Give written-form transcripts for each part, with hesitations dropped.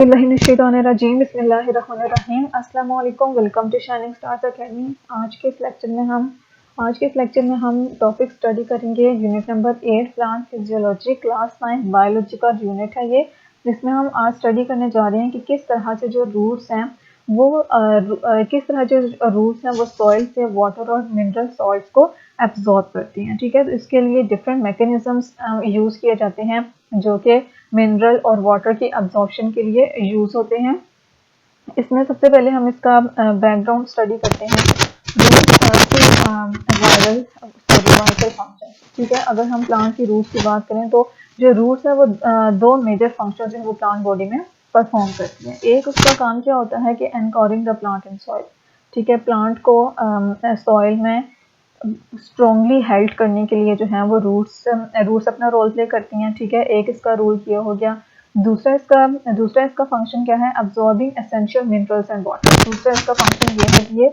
बिस्मिल्लाहिर्रहमानिर्रहीम बिस्मिल्लाहिर्रहमानिर्रहीम अस्सलाम वालेकुम। Welcome to shining stars academy. आज के इस लेक्चर में हम टॉपिक स्टडी करेंगे unit number 8 plant physiology class 9 biology का यूनिट है ये, जिसमें हम आज स्टडी करने जा रहे हैं कि किस तरह से जो रूट्स हैं वो सॉइल से वाटर और मिनरल सॉल्ट्स को एब्जॉर्ब करती हैं। ठीक है, तो इसके लिए डिफरेंट मैकेनिज्म्स यूज़ किए जाते हैं जो कि मिनरल और वाटर की एब्जॉर्प्शन के लिए यूज़ होते हैं। इसमें सबसे पहले हम इसका बैकग्राउंड स्टडी करते हैं। Vital function. ठीक है, अगर हम प्लांट की रूट्स की बात करें तो जो रूट्स है वो दो मेजर फंक्शन है वो प्लांट बॉडी में परफॉर्म करती हैं। एक उसका काम क्या होता है कि एनकोरिंग द प्लांट इन सॉइल। ठीक है, प्लांट को सॉइल में स्ट्रॉन्गली हेल्ड करने के लिए जो है वो रूट्स अपना रोल प्ले करती हैं। ठीक है, एक इसका रोल ये हो गया। दूसरा इसका फंक्शन क्या है, absorbing essential minerals and water. दूसरा इसका फंक्शन ये है कि ये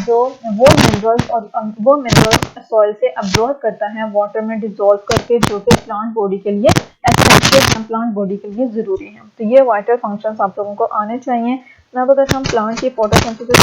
जो वो मिनरल्स सॉइल से अब्सॉर्ब करता है वाटर में डिसॉल्व करके, जो कि प्लांट बॉडी के लिए एसेंशियल, प्लांट बॉडी के लिए ज़रूरी है। तो ये वाइटल फंक्शंस आप लोगों को आने चाहिए। अब अगर हम प्लांट की फोटोसिंथेसिस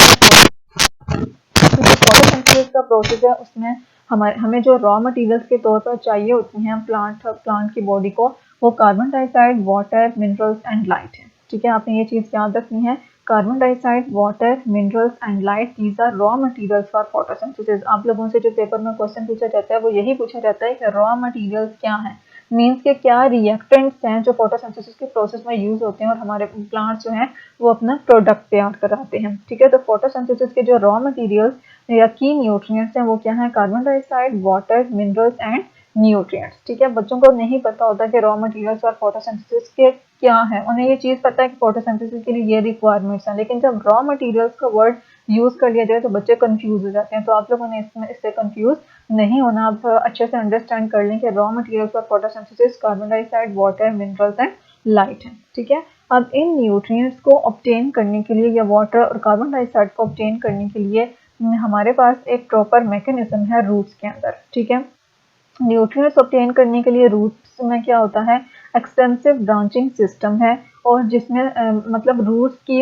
का प्रोसेस है उसमें हमें जो रॉ मटेरियल्स के तौर पर चाहिए होती हैं प्लांट की बॉडी को, वो carbon dioxide, water, minerals and light है। ठीक है, आपने ये चीज़ याद रखनी है। Carbon dioxide, water, minerals and light, these are raw materials for photosynthesis. आप लोगों से जो पेपर में क्वेश्चन पूछा जाता है वो यही पूछा जाता है कि रॉ मटेरियल्स क्या है, मीन्स के क्या रिएक्टेंट्स हैं जो फोटोसिंथेसिस के प्रोसेस में यूज होते हैं और हमारे प्लांट्स जो हैं वो अपना प्रोडक्ट तैयार कराते हैं। ठीक है, तो फोटोसिंथेसिस के जो रॉ मटेरियल्स या की न्यूट्रिएंट्स हैं वो क्या है, carbon dioxide, water, minerals and nutrients. ठीक है, बच्चों को नहीं पता होता कि रॉ मटेरियल्स और फोटोसिंथेसिस के क्या है। उन्हें ये चीज़ पता है कि फोटोसिंथेसिस के लिए ये रिक्वायरमेंट्स हैं, लेकिन जब रॉ मटेरियल्स का वर्ड यूज़ कर लिया जाए तो बच्चे कंफ्यूज हो जाते हैं। तो आप लोगों ने इससे कंफ्यूज नहीं होना। आप अच्छे से अंडरस्टैंड कर लें कि रॉ मटेरियल्स और photosynthesis carbon dioxide, water, minerals and light है। ठीक है, अब इन न्यूट्रिएंट्स को ऑब्टेन करने के लिए या वाटर और कार्बन डाइऑक्साइड को ऑब्टेन करने के लिए हमारे पास एक प्रॉपर मैकेनिज्म है रूट्स के अंदर। ठीक है, न्यूट्रिएंट्स ऑब्टेन करने के लिए रूट्स में क्या होता है, एक्सटेंसिव ब्रांचिंग सिस्टम है, और जिसमें मतलब रूट्स की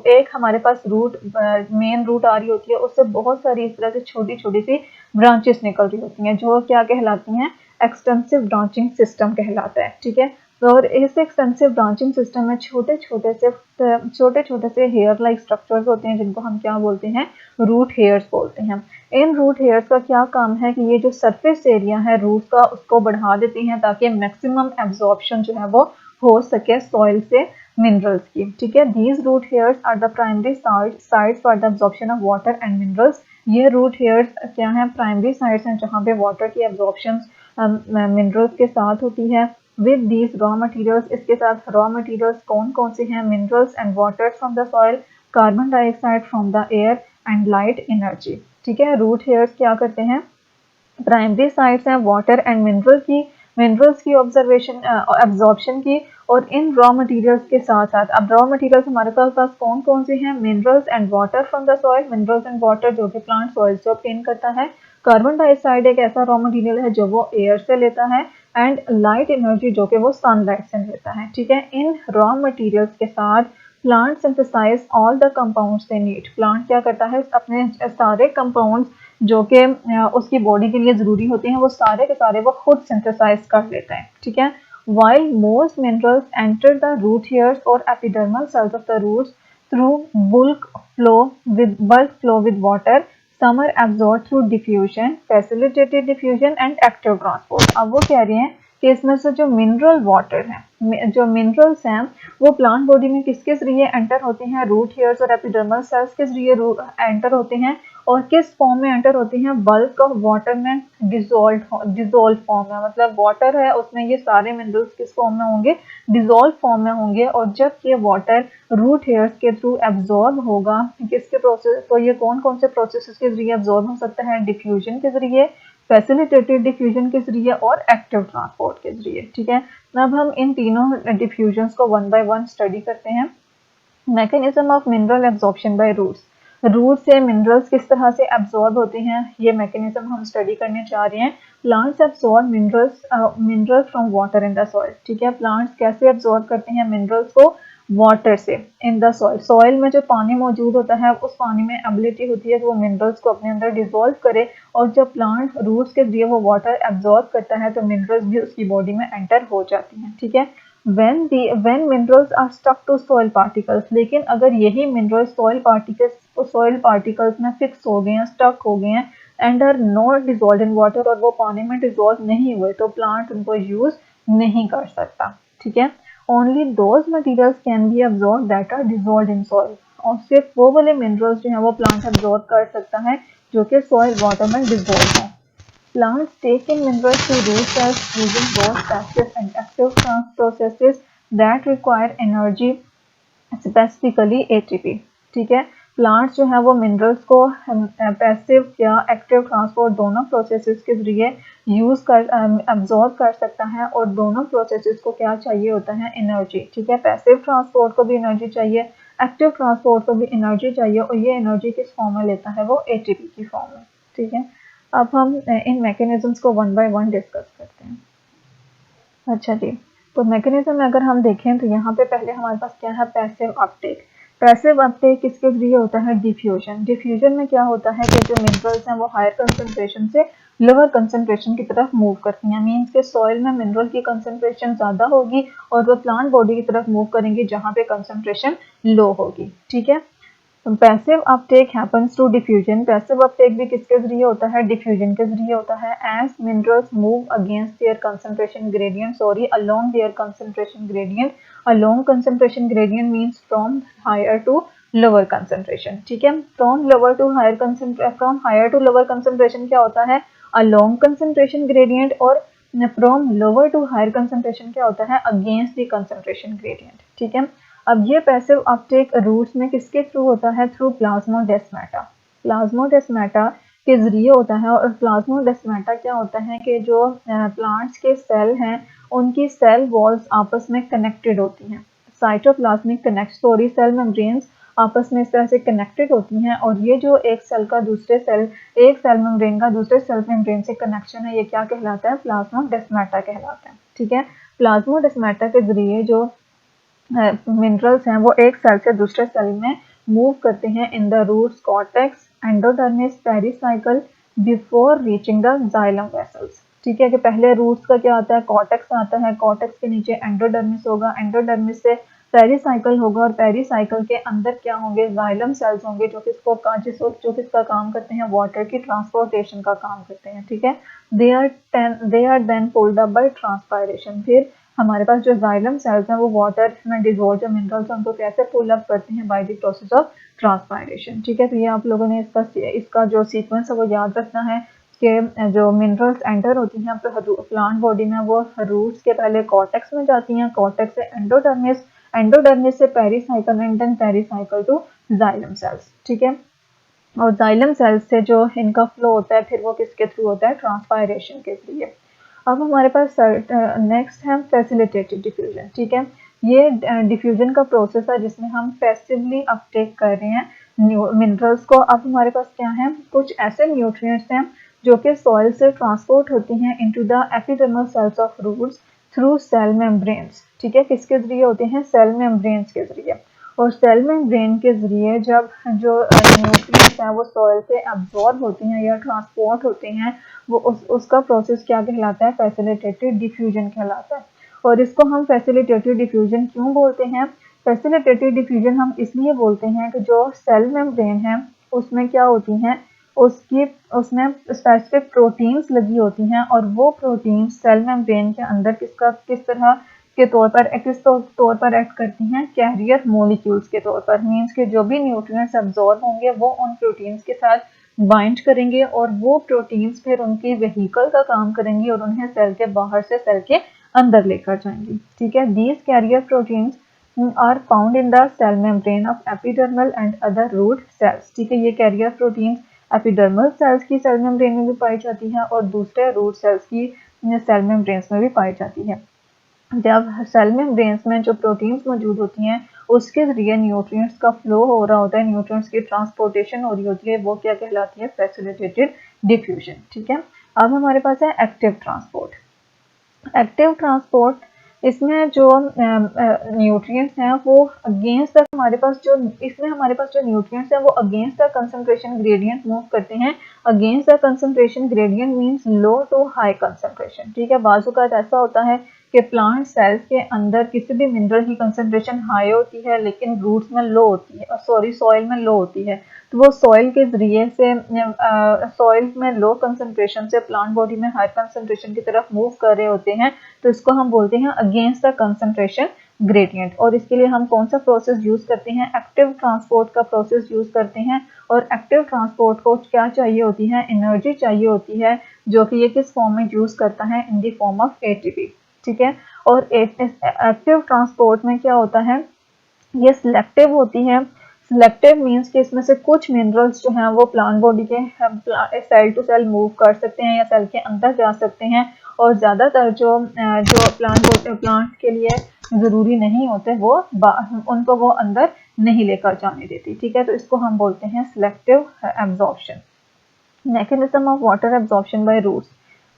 एक हमारे पास मेन रूट आ रही होती है, उससे बहुत सारी इस तरह से छोटी छोटी सी ब्रांचेस निकल रही होती हैं जो क्या कहलाती हैं, एक्सटेंसिव ब्रांचिंग सिस्टम कहलाता है। ठीक है, और इस एक्सटेंसिव ब्रांचिंग सिस्टम में छोटे छोटे से हेयर लाइक स्ट्रक्चर्स होते हैं जिनको हम क्या बोलते हैं, रूट हेयर्स बोलते हैं। इन रूट हेयर्स का क्या काम है कि ये जो सरफेस एरिया है रूट का उसको बढ़ा देती हैं ताकि मैक्सिमम एब्जॉर्प्शन जो है वो हो सके सॉइल से मिनरल्स की। ठीक है, these root hairs are the primary sites for the absorption of water and minerals. ये रूट हेयर्स क्या है, प्राइमरी साइट्स हैं जहाँ पे वाटर की एब्जॉर्प्शन मिनरल्स के साथ होती है। विद दीज रॉ मटेरियल्स, इसके साथ रॉ मटेरियल्स कौन कौन से हैं, minerals and water from the soil, carbon dioxide from the air and light energy. ठीक है, रूट हेयर्स क्या करते हैं, प्राइमरी साइट्स हैं वाटर एंड मिनरल्स की ऑब्जर्वेशन एब्जॉर्प्शन की, और इन रॉ मटेरियल्स के साथ साथ अब रॉ मटेरियल्स हमारे पास कौन कौन से हैं, minerals and water from the soil, minerals and water जो कि प्लांट सॉइल से ऑब्टेन करता है। कार्बन डाइऑक्साइड एक ऐसा रॉ मटेरियल है जो वो एयर से लेता है, एंड लाइट एनर्जी जो कि वो सनलाइट से लेता है। ठीक है, इन रॉ मटेरियल्स के साथ plant synthesize all the compounds they need. Plant क्या करता है, अपने सारे कंपाउंड्स जो कि उसकी बॉडी के लिए ज़रूरी होते हैं वो सारे के सारे वो खुद सिंथेसाइज कर लेता है। ठीक है, while most minerals enter the root hairs or epidermal cells of the roots through bulk flow with water, some are absorbed through diffusion, facilitated diffusion and active transport। अब वो कह रहे हैं कि इसमें से जो मिनरल वाटर है, जो मिनरल्स हैं वो प्लांट बॉडी में किसके जरिए एंटर होते हैं, रूट हेयर्स और एपिडर्मल सेल्स के जरिए एंटर होते हैं, और किस फॉर्म में एंटर होते हैं, बल्क ऑफ वाटर में डिजोल्व फॉर्म में। मतलब वाटर है उसमें ये सारे मिनरल्स किस फॉर्म में होंगे, डिजोल्व फॉर्म में होंगे, और जब ये वाटर रूट हेयर्स के थ्रू एब्जॉर्ब होगा किसके प्रोसेस, तो ये कौन कौन से प्रोसेस के जरिए एब्जॉर्ब हो सकता है, डिफ्यूजन के जरिए, फैसिलिटेटेड डिफ्यूजन के जरिए और एक्टिव ट्रांसपोर्ट के जरिए। ठीक है, अब हम इन तीनों डिफ्यूजन्स को वन बाय वन स्टडी करते हैं। Mechanism of mineral absorption by roots, root से मिनरल्स किस तरह से एब्जॉर्ब होते हैं ये मैकेनिज्म हम स्टडी करने जा रहे हैं। Plants absorb minerals from water in the soil. ठीक है, प्लांट्स कैसे एब्जॉर्ब करते हैं मिनरल्स को वाटर से इन द सॉइल। सॉइल में जो पानी मौजूद होता है उस पानी में एबिलिटी होती है कि वो मिनरल्स को अपने अंदर डिसॉल्व करे, और जब प्लांट रूट्स के जरिए वो वाटर एब्जॉर्ब करता है तो मिनरल्स भी उसकी बॉडी में एंटर हो जाती हैं। ठीक है, when minerals are stuck to soil particles, लेकिन अगर यही मिनरल्स सॉइल पार्टिकल्स में फिक्स हो गए हैं, स्टक हो गए हैं and are not dissolve in water, और वो पानी में डिसॉल्व नहीं हुए, तो प्लांट उनको यूज नहीं कर सकता। ठीक है, only those materials can be absorb that are dissolve in soil, और सिर्फ वो वाले मिनरल्स जो है वो प्लांट अब्सॉर्ब कर सकता है जो कि सॉइल वाटर में डिसॉल्व है। Plants take in minerals to root cells using both passive and active processes that require energy, specifically ATP। ठीक है, प्लांट्स जो है वो मिनरल्स को पैसिव या एक्टिव ट्रांसपोर्ट दोनों प्रोसेसेस के जरिए यूज कर अब्जॉर्ब कर सकता है, और दोनों प्रोसेसेस को क्या चाहिए होता है, एनर्जी। ठीक है, पैसिव ट्रांसपोर्ट को भी एनर्जी चाहिए, एक्टिव ट्रांसपोर्ट को भी एनर्जी चाहिए, और ये एनर्जी किस फॉर्म में लेता है, वो एटीपी की फॉर्म में। ठीक है, अब हम इन मैकेनिज्म्स को वन बाय वन डिस्कस करते हैं। अच्छा जी, तो मैकेनिज्म में अगर हम देखें तो यहाँ पे पहले हमारे पास क्या है, पैसिव अपटेक। पैसिव अपटेक किसके जरिए होता है, डिफ्यूजन। डिफ्यूजन में क्या होता है कि जो मिनरल्स हैं वो हायर कंसंट्रेशन से लोअर कंसंट्रेशन की तरफ मूव करती हैं। मीन्स के सॉइल में मिनरल की कंसंट्रेशन ज़्यादा होगी और वो प्लांट बॉडी की तरफ मूव करेंगी जहाँ पे कंसंट्रेशन लो होगी। ठीक है, passive uptake happens to diffusion. Passive uptake भी किसके जरिए होता है, डिफ्यूजन के जरिए होता है। As minerals move against their concentration gradient, along their concentration gradient. Along concentration gradient means from higher to lower concentration. ठीक है, from higher to lower concentration क्या होता है, अलोंग कंसंट्रेशन ग्रेडियंट, और from lower to higher concentration क्या होता है, against the concentration gradient. ठीक है, अब ये पैसिव अपटेक रूट्स में किसके थ्रू होता है, थ्रू प्लाज्मोडेस्माटा। प्लाज्मोडेस्माटा के जरिए होता है, और प्लाज्मोडेस्माटा क्या होता है कि जो प्लांट्स के सेल हैं उनकी सेल वॉल्स आपस में कनेक्टेड होती हैं। Cytoplasmic connect sorry cell membranes आपस में इस तरह से कनेक्टेड होती हैं, और ये जो एक सेल मेम्ब्रेन का दूसरे सेल मेम्ब्रेन से कनेक्शन है, ये क्या कहलाता है, प्लाज्मोडेस्माटा कहलाता है। ठीक है, प्लाज्मोडेस्माटा के जरिए जो मिनरल्स हैं वो एक सेल से दूसरे सेल में मूव करते हैं in the roots, cortex, endodermis, pericycle before reaching the xylem vessels. ठीक है, कि पहले रूट्स का क्या आता है, कॉर्टेक्स आता है, कॉर्टेक्स के नीचे एंडोडर्मिस होगा, एंडोडर्मिस से पेरिसाइकल होगा, और पेरिसाइकल के अंदर क्या होंगे, जाइलम सेल्स होंगे जो किसका काम करते हैं, वाटर की ट्रांसपोर्टेशन का काम करते हैं। ठीक है, they are then pulled up by transpiration. फिर हमारे पास जो जाइलम सेल्स हैं वो वाटर में डिसॉल्व जो मिनरल्स हैं उनको कैसे पुल अप करते हैं, by the process of transpiration. ठीक है, तो ये आप लोगों ने इसका जो सीक्वेंस है वो याद रखना है कि जो मिनरल्स एंटर होती हैं प्लांट बॉडी में वो रूट्स के पहले कॉर्टेक्स में जाती हैं, कॉर्टेक्स से एंडोडर्मिस, एंडोडर्मिस से pericycle, and then pericycle to xylem cells. ठीक है, और जाइलम सेल्स से जो इनका फ्लो होता है फिर वो किसके थ्रू होता है, ट्रांसपायरेशन के जरिए। अब हमारे पास नेक्स्ट है फैसिलिटेटेड डिफ्यूजन। ठीक है, ये डिफ्यूजन का प्रोसेस है जिसमें हम पैसिवली अपटेक कर रहे हैं मिनरल्स को। अब हमारे पास क्या है, कुछ ऐसे न्यूट्रिएंट्स हैं जो कि सॉइल से ट्रांसपोर्ट होती हैं into the epidermal cells of roots through cell membranes. ठीक है, किसके जरिए होते हैं, सेल मेम्ब्रेन्स के जरिए। और सेल मेम्ब्रेन के जरिए जब जो न्यूट्रिएंट्स हैं वो सॉइल से एब्जॉर्ब होते हैं या ट्रांसपोर्ट होते हैं, वो उसका प्रोसेस क्या कहलाता है, फैसिलिटेटेड डिफ्यूजन कहलाता है। और इसको हम फैसिलिटेटेड डिफ्यूजन क्यों बोलते हैं, फैसिलिटेटेड डिफ्यूजन हम इसलिए बोलते हैं कि जो सेल मेम्ब्रेन है उसमें क्या होती हैं, उसमें स्पेसिफिक प्रोटीन्स लगी होती हैं, और वो प्रोटीन्स सेल मेम्ब्रेन के अंदर किस तरह के तौर पर एक्ट करती हैं, कैरियर मॉलिक्यूल्स के तौर पर। मींस के जो भी न्यूट्रिएंट्स एब्जॉर्ब होंगे वो उन प्रोटीन्स के साथ बाइंड करेंगे, और वो प्रोटीन्स फिर उनकी व्हीकल का काम करेंगी और उन्हें सेल के बाहर से सेल के अंदर लेकर जाएंगी। ठीक है, these carrier proteins are found in the cell membrane of epidermal and other root cells. ठीक है, ये कैरियर प्रोटीन्स एपिडर्मल सेल्स की सेल मेम्ब्रेन में भी पाई जाती है और दूसरे रूट सेल्स की सेल मेम्ब्रेन्स में भी पाई जाती है। जब सेल मेम्ब्रेन्स में जो प्रोटीन्स मौजूद होती हैं उसके जरिए न्यूट्रिएंट्स का फ्लो हो रहा होता है, न्यूट्रिएंट्स की ट्रांसपोर्टेशन हो रही होती है, वो क्या कहलाती है, फैसिलिटेटेड डिफ्यूजन। ठीक है, अब हमारे पास है एक्टिव ट्रांसपोर्ट। एक्टिव ट्रांसपोर्ट इसमें जो न्यूट्रिएंट्स हैं वो अगेंस्ट द हमारे पास जो इसमें हमारे पास जो न्यूट्रिएंट्स हैं वो against the concentration gradient move करते हैं। Against the concentration gradient means low to high concentration, ठीक है। बाजू का ऐसा होता है कि प्लांट सेल्स के अंदर किसी भी मिनरल की कंसंट्रेशन हाई होती है लेकिन रूट्स में लो होती है, सॉरी सॉइल में लो होती है। तो वो सॉइल के जरिए से सॉइल में लो कंसंट्रेशन से प्लांट बॉडी में हाई कंसंट्रेशन की तरफ मूव कर रहे होते हैं, तो इसको हम बोलते हैं अगेंस्ट द कंसंट्रेशन ग्रेडियंट। और इसके लिए हम कौन सा प्रोसेस यूज करते हैं, एक्टिव ट्रांसपोर्ट का प्रोसेस यूज करते हैं। और एक्टिव ट्रांसपोर्ट को क्या चाहिए होती है, एनर्जी चाहिए होती है, जो कि ये किस फॉर्म में यूज करता है, in the form of ATP, ठीक है। और एक्टिव ट्रांसपोर्ट में क्या होता है, ये सिलेक्टिव होती है। सिलेक्टिव मींस कि इसमें से कुछ मिनरल्स जो हैं वो प्लांट बॉडी के सेल टू सेल मूव कर सकते हैं या सेल के अंदर जा सकते हैं, और ज़्यादातर जो प्लांट के लिए ज़रूरी नहीं होते वो उनको वो अंदर नहीं लेकर जाने देती, ठीक है। तो इसको हम बोलते हैं selective absorption. Mechanism of water absorption by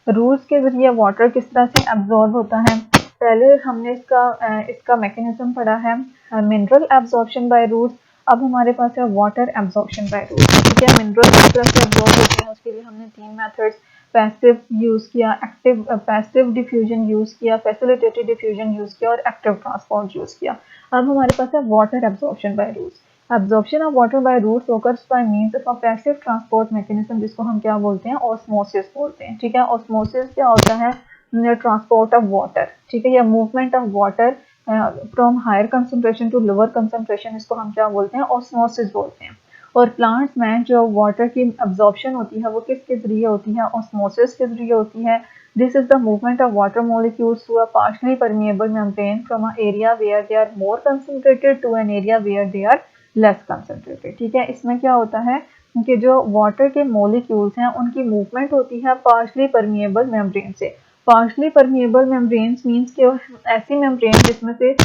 roots के जरिए वाटर किस तरह से एब्जॉर्ब होता है, पहले हमने इसका मैकेनिज्म पढ़ा है, मिनरल एब्जॉर्प्शन बाय रूट्स। अब हमारे पास है वाटर एब्जॉर्प्शन बाय रूट्स, ठीक है। मिनरल किस तरह से एब्जॉर्ब होते हैं उसके लिए हमने 3 मेथड्स, पैसिव यूज किया, एक्टिव पैसिव डिफ्यूजन यूज किया, फैसिलिटेटेड डिफ्यूजन यूज किया और एक्टिव ट्रांसपोर्ट यूज किया। अब हमारे पास है water absorption by roots. Absorption of water by roots occurs by means of passive transport mechanism, जिसको हम क्या बोलते हैं, ऑस्मोसिस बोलते हैं, ठीक है। ऑस्मोसिस क्या होता है, ट्रांसपोर्ट ऑफ वाटर, ठीक है, या movement of water from higher concentration to lower concentration, इसको हम क्या बोलते हैं, ऑस्मोसिस बोलते हैं। और प्लांट्स में जो वाटर की एब्जॉर्प्शन होती है वो किसके जरिए होती है, ऑस्मोसिस के जरिए होती है। This is the movement of water molecules through a partially permeable membrane from a area where they are more concentrated to an area where they are less concentrated, ठीक है। इसमें क्या होता है कि जो वाटर के मॉलिक्यूल्स हैं उनकी मूवमेंट होती है पार्शियली परमिएबल मेम्ब्रेन से। पार्शियली परमिएबल मेम्ब्रेन्स मींस कि ऐसी मेम्ब्रेन जिसमें से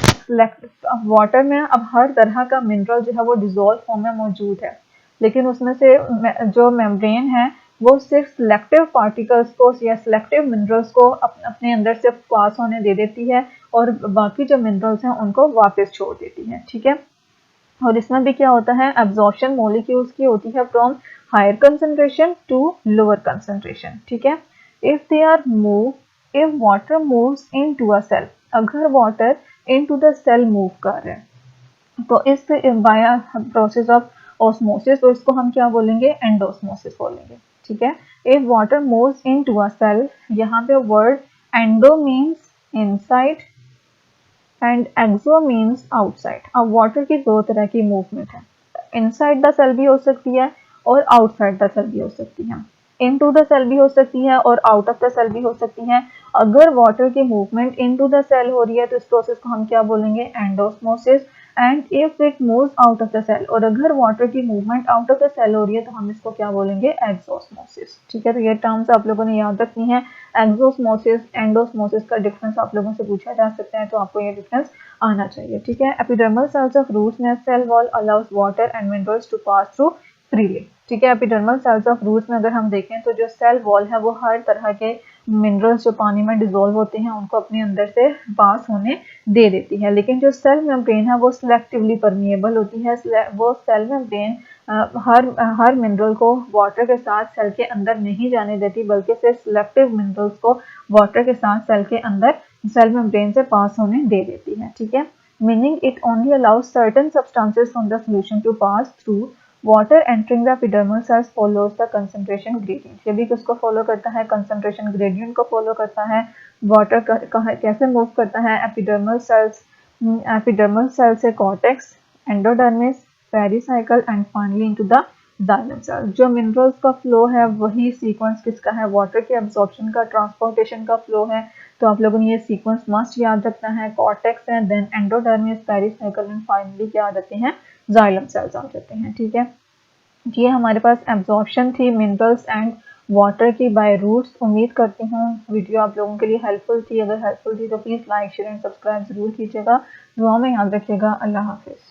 वाटर में अब हर तरह का मिनरल जो है वो डिजोल्व फॉर्म में मौजूद है, लेकिन उसमें से जो मेम्ब्रेन है वो सिर्फ सिलेक्टिव पार्टिकल्स को या सिलेक्टिव मिनरल्स को अपने अंदर से पास होने दे देती है और बाकी जो मिनरल्स हैं उनको वापस छोड़ देती है, ठीक है। और इसमें भी क्या होता है, एब्जॉर्प्शन मॉलिक्यूल्स की होती है from higher concentration to lower concentration, ठीक है। If they are move if water moves into a cell, अगर water into the cell move कर रहे हैं तो इस बाय प्रोसेस ऑफ ऑस्मोसिस, तो इसको हम क्या बोलेंगे, एंडोस्मोसिस बोलेंगे, ठीक है। If water moves into a cell, यहाँ पे word endo means inside and exo means outside. अब वाटर की दो तरह की मूवमेंट है, इनसाइड द सेल भी हो सकती है और आउटसाइड द सेल भी हो सकती है, इनटू द सेल भी हो सकती है और आउट ऑफ द सेल भी हो सकती है। अगर वाटर की मूवमेंट इनटू द सेल हो रही है तो इस प्रोसेस को हम क्या बोलेंगे, endosmosis. And if it moves out of the cell, और अगर वाटर की movement out of the cell हो रही है तो हम इसको क्या बोलेंगे, एक्सोस्मोसिस, ठीक है। तो ये टर्म्स आप लोगों ने याद रखनी है, एक्सोस्मोसिस एंडोस्मोसिस का डिफरेंस आप लोगों से पूछा जा सकता है, तो आपको ये डिफरेंस आना चाहिए, ठीक है। एपिडर्मल सेल्स ऑफ रूट्स में cell wall allows water and minerals to pass through freely, ठीक है। एपिडर्मल सेल्स ऑफ रूट्स में अगर हम देखें तो जो सेल वॉल है वो हर तरह के मिनरल्स जो पानी में डिजोल्व होते हैं उनको अपने अंदर से पास होने दे देती है, लेकिन जो सेल मेम्ब्रेन है वो सिलेक्टिवली परमिएबल होती है। वो सेल मेम्ब्रेन हर मिनरल को वाटर के साथ सेल के अंदर नहीं जाने देती, बल्कि सिर्फ सिलेक्टिव मिनरल्स को वाटर के साथ सेल के अंदर सेल मेम्ब्रेन से पास होने दे देती है, ठीक है। Meaning it only allows certain substances from the solution to pass through water entering the epidermal cells follows the concentration gradient. ये भी किसको फॉलो करता है, कंसंट्रेशन ग्रेडियंट को फॉलो करता है। वाटर कैसे मूव करता है, एपिडर्मल सेल से cortex, endodermis, pericycle and finally into the xylem cell. जो मिनरल्स का फ्लो है वही सीक्वेंस किसका है, वाटर के एब्जॉर्प्शन का, ट्रांसपोर्टेशन का फ्लो है। तो आप लोगों ने ये सीक्वेंस मस्ट याद रखना है, कॉर्टेक्स है, then endodermis, pericycle and finally क्या आ जाते हैं, जाइलम सेल्स आ जाते हैं, ठीक है। ये हमारे पास एब्जॉर्प्शन थी मिनरल्स एंड वाटर की बाय रूट्स। उम्मीद करती हूँ वीडियो आप लोगों के लिए हेल्पफुल थी। अगर हेल्पफुल थी तो please like share and subscribe जरूर कीजिएगा। दुआ में याद रखिएगा। अल्लाह हाफिज़।